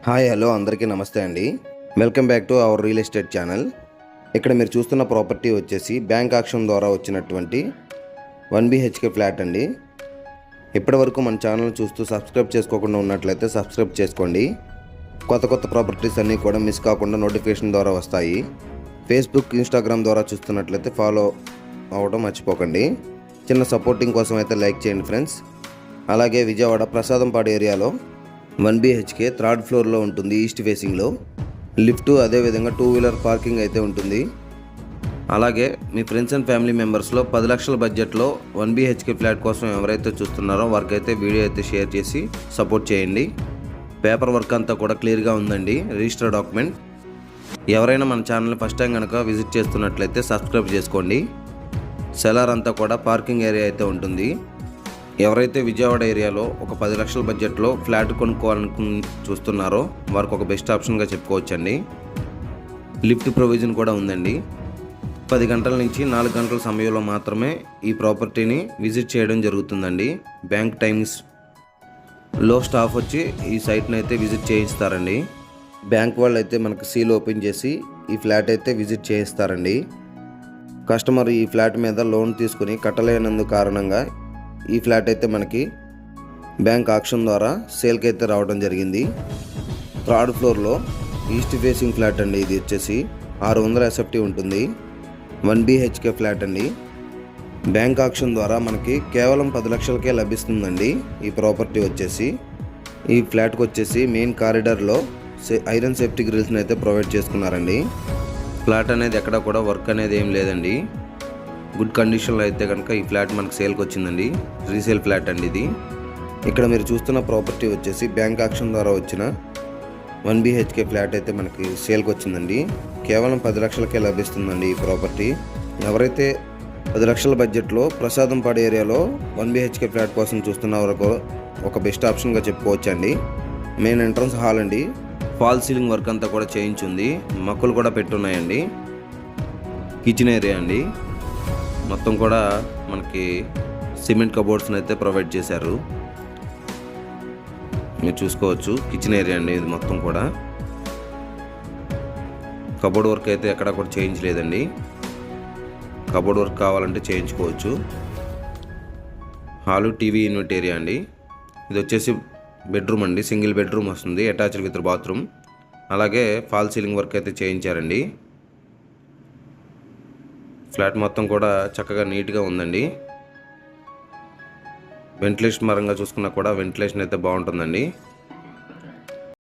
Hi hello అందరికీ నమస్తే అండి. Welcome back to our real estate channel. ఇక్కడ మీరు చూస్తున్న ప్రాపర్టీ వచ్చేసి బ్యాంక్ ఆక్షన్ ద్వారా వచ్చినటువంటి 1 BHK ఫ్లాట్ అండి. ఇప్పటి వరకు మన ఛానల్ చూస్తూ సబ్స్క్రైబ్ చేసుకోకుండా ఉన్నట్లయితే సబ్స్క్రైబ్ చేసుకోండి. కొత్త ప్రాపర్టీస్ అన్నీ కూడా మిస్ కాకుండా నోటిఫికేషన్ ద్వారా వస్తాయి. ఫేస్బుక్, ఇన్స్టాగ్రామ్ ద్వారా చూస్తున్నట్లయితే ఫాలో అవ్వడం మర్చిపోకండి. చిన్న సపోర్టింగ్ కోసం అయితే లైక్ చేయండి ఫ్రెండ్స్. అలాగే విజయవాడ ప్రసాదంపాడు ఏరియాలో 1 BHK థర్డ్ ఫ్లోర్లో ఉంటుంది. ఈస్ట్ ఫేసింగ్లో లిఫ్ట్, అదేవిధంగా 2 వీలర్ పార్కింగ్ అయితే ఉంటుంది. అలాగే మీ ఫ్రెండ్స్ అండ్ ఫ్యామిలీ మెంబర్స్లో 10 లక్షల బడ్జెట్లో 1 BHK ఫ్లాట్ కోసం ఎవరైతే చూస్తున్నారో వారికైతే వీడియో అయితే షేర్ చేసి సపోర్ట్ చేయండి. పేపర్ వర్క్ అంతా కూడా క్లియర్గా ఉందండి. Register document. ఎవరైనా మన ఛానల్ని ఫస్ట్ టైం కనుక విజిట్ చేస్తున్నట్లయితే సబ్స్క్రైబ్ చేసుకోండి. సెలార్ అంతా కూడా పార్కింగ్ ఏరియా అయితే ఉంటుంది. ఎవరైతే విజయవాడ ఏరియాలో ఒక 10 లక్షల బడ్జెట్లో ఫ్లాట్ కొనుక్కోవాలని చూస్తున్నారో వారికి ఒక బెస్ట్ ఆప్షన్గా చెప్పుకోవచ్చండి. లిఫ్ట్ ప్రొవిజన్ కూడా ఉందండి. 10 గంటల నుంచి 4 గంటల సమయంలో మాత్రమే ఈ ప్రాపర్టీని విజిట్ చేయడం జరుగుతుందండి. బ్యాంక్ టైమ్స్ లో స్టాఫ్ వచ్చి ఈ సైట్ని అయితే విజిట్ చేయిస్తారండి. బ్యాంక్ వాళ్ళు అయితే మనకు సీల్ ఓపెన్ చేసి ఈ ఫ్లాట్ అయితే విజిట్ చేయిస్తారండి. కస్టమర్ ఈ ఫ్లాట్ మీద లోన్ తీసుకుని కట్టలేనందు కారణంగా ఈ ఫ్లాట్ అయితే మనకి బ్యాంక్ ఆక్షన్ ద్వారా సేల్కి అయితే రావడం జరిగింది. థర్డ్ ఫ్లోర్లో ఈస్ట్ ఫేసింగ్ ఫ్లాట్ అండి. ఇది వచ్చేసి 600 SFT ఉంటుంది. 1 BHK ఫ్లాట్ అండి. బ్యాంక్ ఆక్షన్ ద్వారా మనకి కేవలం 10 లక్షలకే లభిస్తుందండి. ఈ ప్రాపర్టీ వచ్చేసి ఈ ఫ్లాట్కి వచ్చేసి మెయిన్ కారిడార్లో ఐరన్ సేఫ్టీ గ్రిల్స్ని అయితే ప్రొవైడ్ చేసుకున్నారండి. ఫ్లాట్ అనేది ఎక్కడ కూడా వర్క్ అనేది ఏం లేదండి. గుడ్ కండిషన్లో అయితే కనుక ఈ ఫ్లాట్ మనకు సేల్కి వచ్చిందండి. రీసేల్ ఫ్లాట్ అండి ఇది. ఇక్కడ మీరు చూస్తున్న ప్రాపర్టీ వచ్చేసి బ్యాంక్ ఆక్షన్ ద్వారా వచ్చిన 1 BHK ఫ్లాట్ అయితే మనకి సేల్కి వచ్చిందండి. కేవలం 10 లక్షలకే లభిస్తుందండి ఈ ప్రాపర్టీ. ఎవరైతే 10 లక్షల బడ్జెట్లో ప్రసాదంపాడు ఏరియాలో 1 BHK ఫ్లాట్ కోసం చూస్తున్న వరకు ఒక బెస్ట్ ఆప్షన్గా చెప్పుకోవచ్చండి. మెయిన్ ఎంట్రన్స్ హాల్ అండి. ఫాల్ సీలింగ్ వర్క్ అంతా కూడా చేయించుంది. మొక్కలు కూడా పెట్టున్నాయండి. కిచెన్ ఏరియా అండి. మొత్తం కూడా మనకి సిమెంట్ కబోర్డ్స్ని అయితే ప్రొవైడ్ చేశారు. మీరు చూసుకోవచ్చు. కిచెన్ ఏరియా అండి ఇది మొత్తం కూడా. కబోర్డ్ వర్క్ అయితే ఎక్కడ కూడా చేయించలేదండి. కబోర్డ్ వర్క్ కావాలంటే చేయించుకోవచ్చు. హాలు, టీవీ యూనిట్ ఏరియా అండి. ఇది వచ్చేసి బెడ్రూమ్ అండి. సింగిల్ బెడ్రూమ్ వస్తుంది, అటాచ్డ్ విత్ బాత్రూమ్. అలాగే ఫాల్ సీలింగ్ వర్క్ అయితే చేయించారండి. ఫ్లాట్ మొత్తం కూడా చక్కగా నీట్గా ఉందండి. వెంటిలేషన్ పరంగా చూసుకున్నా కూడా వెంటిలేషన్ అయితే బాగుంటుందండి.